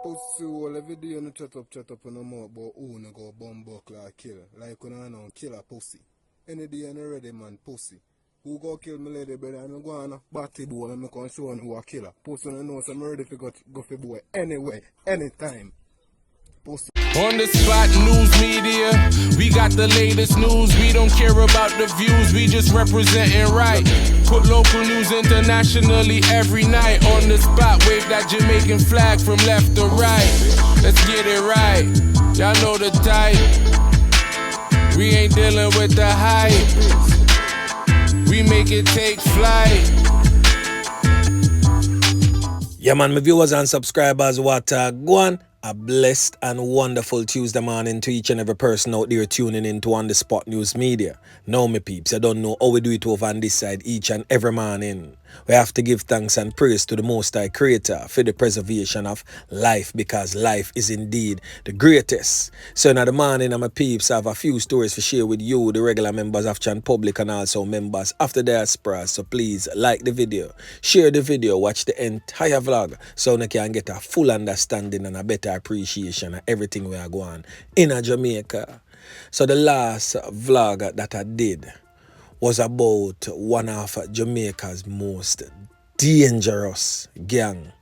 Pussy all every day you chat up on the mouth about who no go bum buckler or kill. Like when I know kill a pussy. Any day you ready man pussy. Who go kill my lady brother and I go on a batty boy and I can show on who a killer. Pussy no know so I'm ready to go for boy anyway, anytime. Pussy. On the spot, news media, we got the latest news. We don't care about the views, we just representing right. Put local news internationally every night. On the spot, wave that Jamaican flag from left to right. Let's get it right, y'all know the type. We ain't dealing with the hype, we make it take flight. Yeah man, my viewers and subscribers, what go on? A blessed and wonderful Tuesday morning to each and every person out there tuning in to On The Spot News Media. Now, my peeps, I don't know how we do it over on this side each and every morning. We have to give thanks and praise to the Most High Creator for the preservation of life, because life is indeed the greatest. So in the morning, my peeps, I have a few stories to share with you, the regular members of Chan Public and also members of the diaspora. So please like the video, share the video, watch the entire vlog so you can get a full understanding and a better appreciation of everything we are going in Jamaica. So the last vlog that I did was about one of Jamaica's most dangerous gang.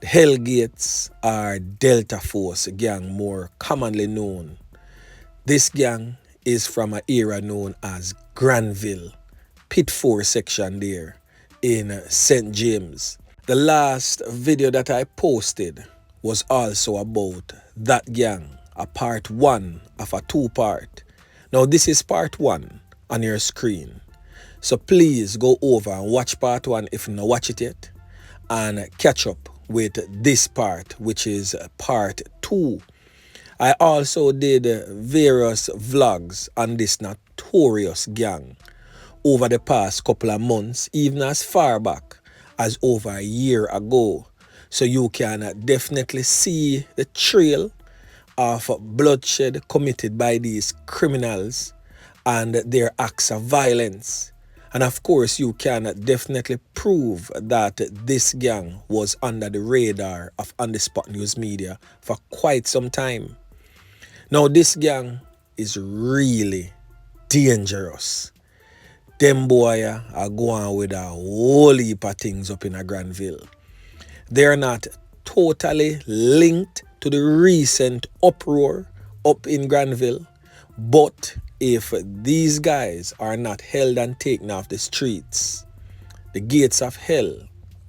The Hellgates or Delta Force gang, more commonly known. This gang is from an era known as Granville, Pit 4 section there in St. James. The last video that I posted was also about that gang, a part 1 of a 2-part. Now this is part 1 on your screen. So please go over and watch part 1 if you not watch it yet, and catch up with this part, which is part 2. I also did various vlogs on this notorious gang over the past couple of months, even as far back as over a year ago. So you can definitely see the trail of bloodshed committed by these criminals and their acts of violence. And of course, you can definitely prove that this gang was under the radar of On The Spot News Media for quite some time. Now, this gang is really dangerous. Them boy are going with a whole heap of things up in a Granville. They're not totally linked to the recent uproar up in Granville, but if these guys are not held and taken off the streets, the gates of hell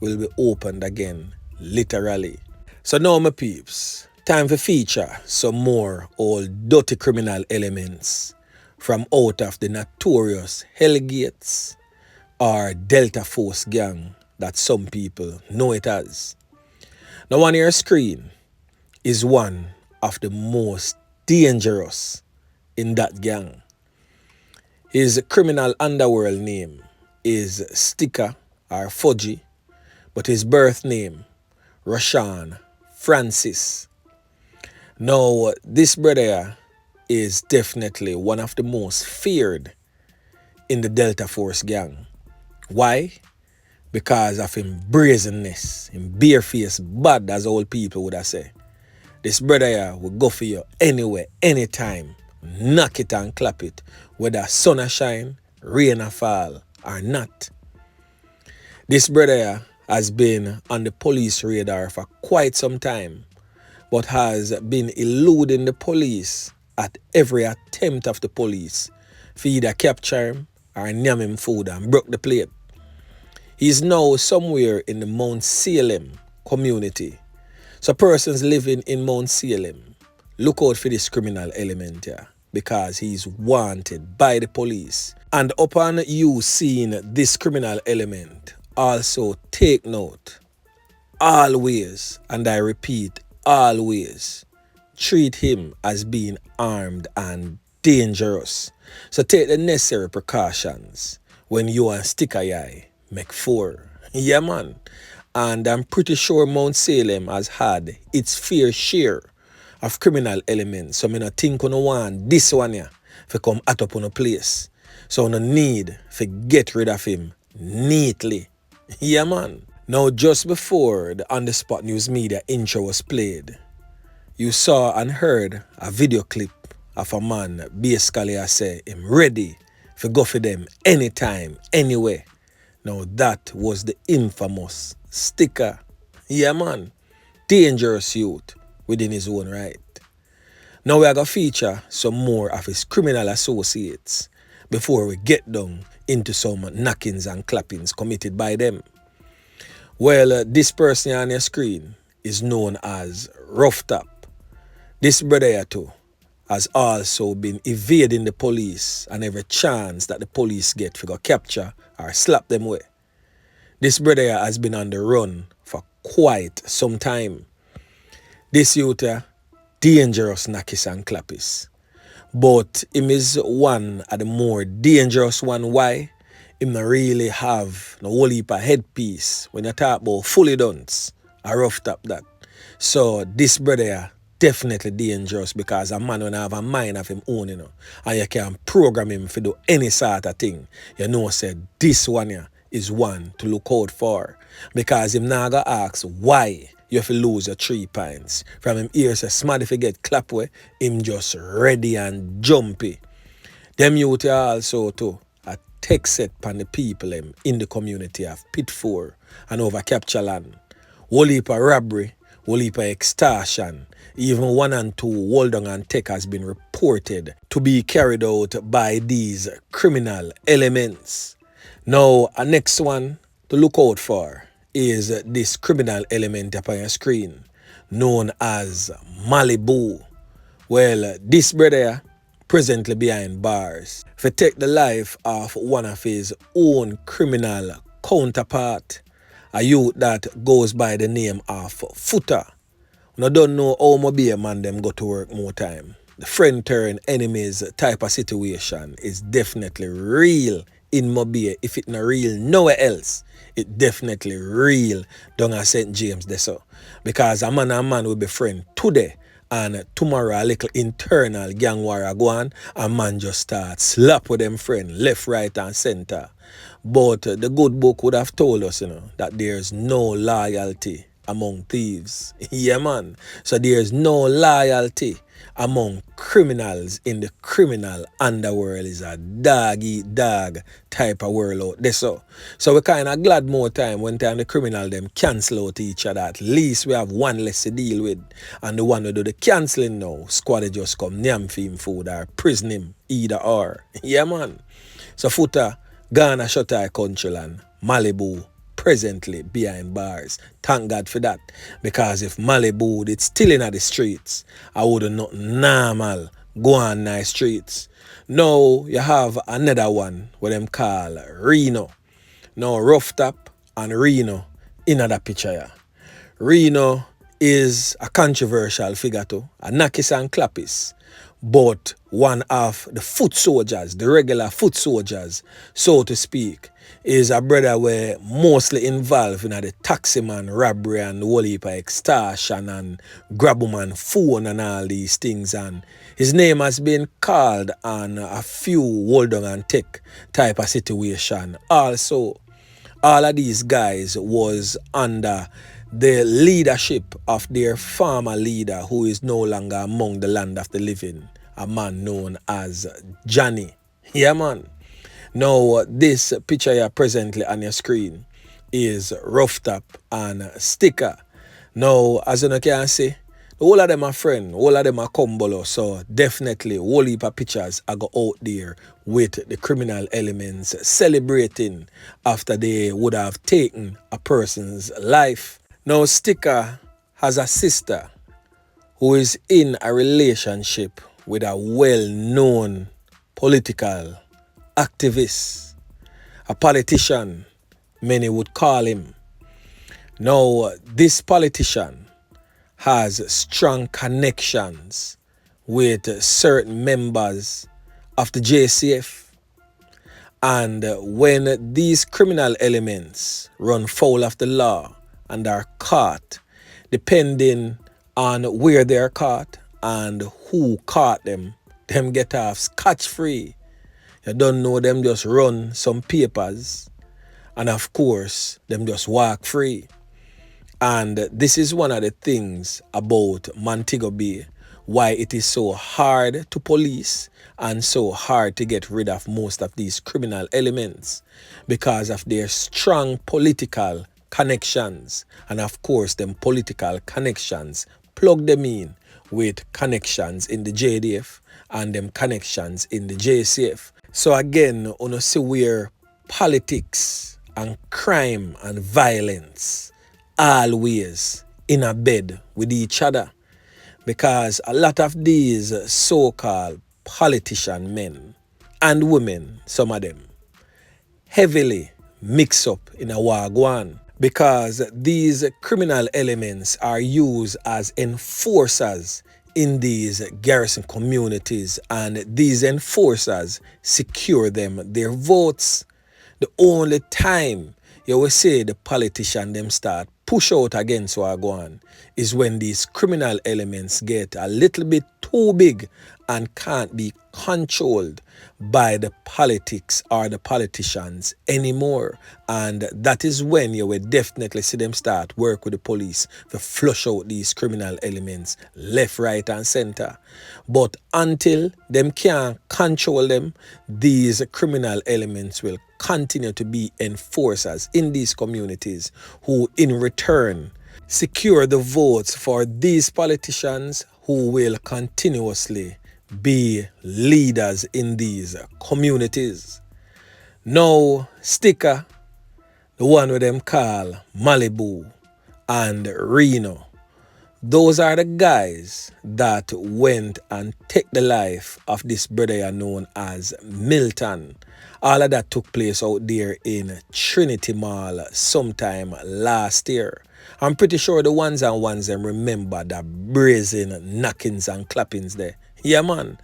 will be opened again, literally. So now, my peeps, time to feature some more old dirty criminal elements from out of the notorious Hellgates or Delta Force gang that some people know it as. Now on your screen is one of the most dangerous in that gang. His criminal underworld name is Sticka or Fudgy, but his birth name, Rashawn Francis. Now, this brother is definitely one of the most feared in the Delta Force gang. Why? Because of him brazenness, him barefaced bad, as old people would have said. This brother will go for you anywhere, anytime. Knock it and clap it, whether sun shine, rain or fall or not. This brother has been on the police radar for quite some time, but has been eluding the police at every attempt of the police for either capture him or name him food and broke the plate. He's now somewhere in the Mount Salem community. So persons living in Mount Salem, look out for this criminal element here, because he's wanted by the police. And upon you seeing this criminal element, also take note, always, and I repeat, always, treat him as being armed and dangerous. So take the necessary precautions when you and Sticka make 4. Yeah, man. And I'm pretty sure Mount Salem has had its fair share of criminal elements. So I don't think no want this one here to come at up on a place. So no need to get rid of him neatly. Yeah, man. Now, just before the On The Spot News Media intro was played, you saw and heard a video clip of a man basically say him ready to go for them anytime, anywhere. Now, that was the infamous Sticka. Yeah, man. Dangerous youth within his own right. Now we are going to feature some more of his criminal associates before we get down into some knockings and clappings committed by them. Well, this person on your screen is known as Ruff-Top. This brother here too has also been evading the police and every chance that the police get to go capture or slap them away. This brother here has been on the run for quite some time. This youth here, dangerous knackies and clappies. But him is one of the more dangerous one. Why? Him not really have no whole heap of headpiece when you talk about fully dunce, a Ruff-Top that. So this brother here, definitely dangerous because a man when have a mind of him own, you know, and you can program him to do any sort of thing. You know, said this one here is one to look out for because him now gonna ask why you have to lose your 3 pints. From him ears say smart if you get clap way, him just ready and jumpy. Them youth are also too a tech set pan the people them in the community of Pit 4 and over capture land. Whole heap of robbery, whole heap of extortion. Even 1 and 2 hold on and tech has been reported to be carried out by these criminal elements. Now, a next one to look out for is this criminal element up on your screen known as Malibu. Well, this brother presently behind bars for take the life of one of his own criminal counterpart, a youth that goes by the name of Footer. I don't know how mobile man them go to work more time. The friend turn enemies type of situation is definitely real in Mobile. If it not real nowhere else, it definitely real down at St. James there so. Because a man will be friend today and tomorrow a little internal gang war go on, a man just start slap with them friend left, right and center. But the good book would have told us, you know, that there's no loyalty among thieves. Yeah, man. So there's no loyalty among criminals in the criminal underworld. Is a dog eat dog type of world out there. So we're kind of glad more time when time the criminal them cancel out each other. At least we have one less to deal with. And the one who do the cancelling now, squad just come nyam for him food or prison him, either or. Yeah, man. So Footer, Ghana shut eye country land, Malibu, presently behind bars. Thank God for that. Because if Malibu it's still in the streets, I would not normal go on nice streets. Now you have another one what them call Reno. Now Ruff-Top and Reno in that picture here. Reno is a controversial figure too, a knockis and clappis, but one of the foot soldiers, the regular foot soldiers, so to speak, is a brother where mostly involved in the taxi man robbery and the whole heap of extortion and grab man phone and all these things. And his name has been called on a few hold on and tech type of situation. Also, all of these guys was under the leadership of their former leader who is no longer among the land of the living, a man known as Johnny. Yeah, man. Now, this picture here presently on your screen is Ruff-Top and Sticka. Now, as you can see, all of them are friends, all of them are combo, so definitely whole heap of pictures are go out there with the criminal elements celebrating after they would have taken a person's life. Now, Sticka has a sister who is in a relationship with a well-known political activist, a politician, many would call him. Now, this politician has strong connections with certain members of the JCF. And when these criminal elements run foul of the law and are caught, depending on where they're caught and who caught them get off scotch-free. You don't know them just run some papers And of course, them just walk free. And this is one of the things about Montego Bay, why it is so hard to police and so hard to get rid of most of these criminal elements because of their strong political connections. And of course, them political connections plug them in with connections in the JDF and them connections in the JCF. So again, you see where politics and crime and violence always in a bed with each other, because a lot of these so-called politician men and women, some of them, heavily mix up in a wagwan, because these criminal elements are used as enforcers in these garrison communities, and these enforcers secure them their votes. The only time you will see the politician them start push out against Wagwan is when these criminal elements get a little bit too big and can't be controlled by the politics or the politicians anymore. And that is when you will definitely see them start work with the police to flush out these criminal elements left, right and center. But until them can't control them, these criminal elements will continue to be enforcers in these communities who in return secure the votes for these politicians who will continuously be leaders in these communities. Now, Sticka, the one with them call Malibu and Reno, those are the guys that went and take the life of this brother known as Milton. All of that took place out there in Trinity Mall sometime last year. I'm pretty sure the ones them remember that brazen knockings and clappings there. Yeah, man.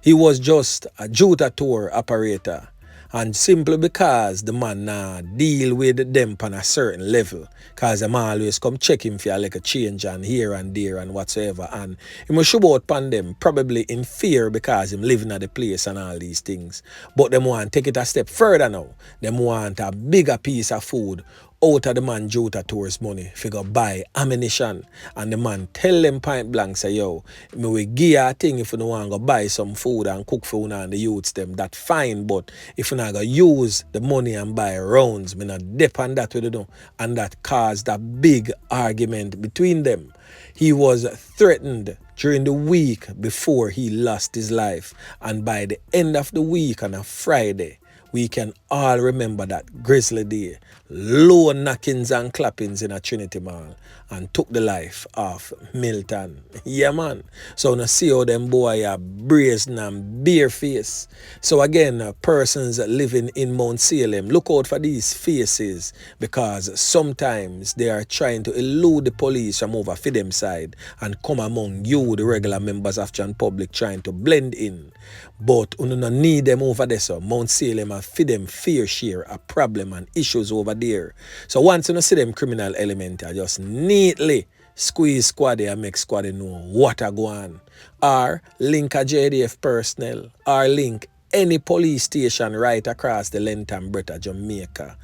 He was just a Juta tour operator. And simply because the man nah deal with them on a certain level, because them always come check him for like a change and here and there and whatsoever. And he must show out upon them, probably in fear because him living at the place and all these things. But them want to take it a step further now. Them want a bigger piece of food out of the man Jota tourist money if you go buy ammunition. And the man tell them point blank, say, yo, me will give you a thing if you don't want to go buy some food and cook for you and the youths them. That fine, but if you not go use the money and buy rounds, me not depend that with you do. And that caused a big argument between them. He was threatened during the week before he lost his life. And by the end of the week on a Friday, we can all remember that grisly day, low knockings and clappings in a Trinity Mall, and took the life of Milton. Yeah, man. So now see how them boy are brazen and bare face. So again, persons living in Mount Salem, look out for these faces, because sometimes they are trying to elude the police from over for them side and come among you, the regular members of John Public, trying to blend in. But you don't need them over there, so Mount Salem and feed them fair share a problem and issues over there. So once you see them criminal element, I just neatly squeeze squad and make squad know what are going on. Or link a JDF personnel, or link any police station right across the length and breadth of Jamaica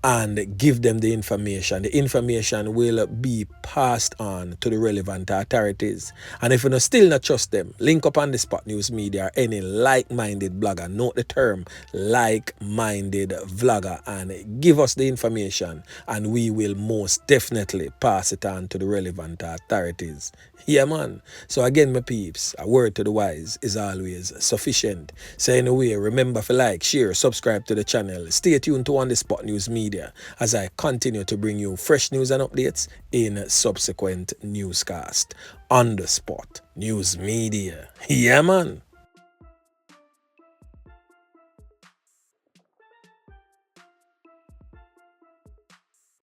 and give them the information. The information will be passed on to the relevant authorities. And if you still not trust them, link up on the Spot News Media or any like-minded blogger. Note the term like-minded vlogger and give us the information, and we will most definitely pass it on to the relevant authorities. Yeah, man. So again, my peeps, a word to the wise is always sufficient. So anyway, remember to like, share, subscribe to the channel. Stay tuned to On The Spot News Media as I continue to bring you fresh news and updates in subsequent newscast. On The Spot News Media. Yeah, man.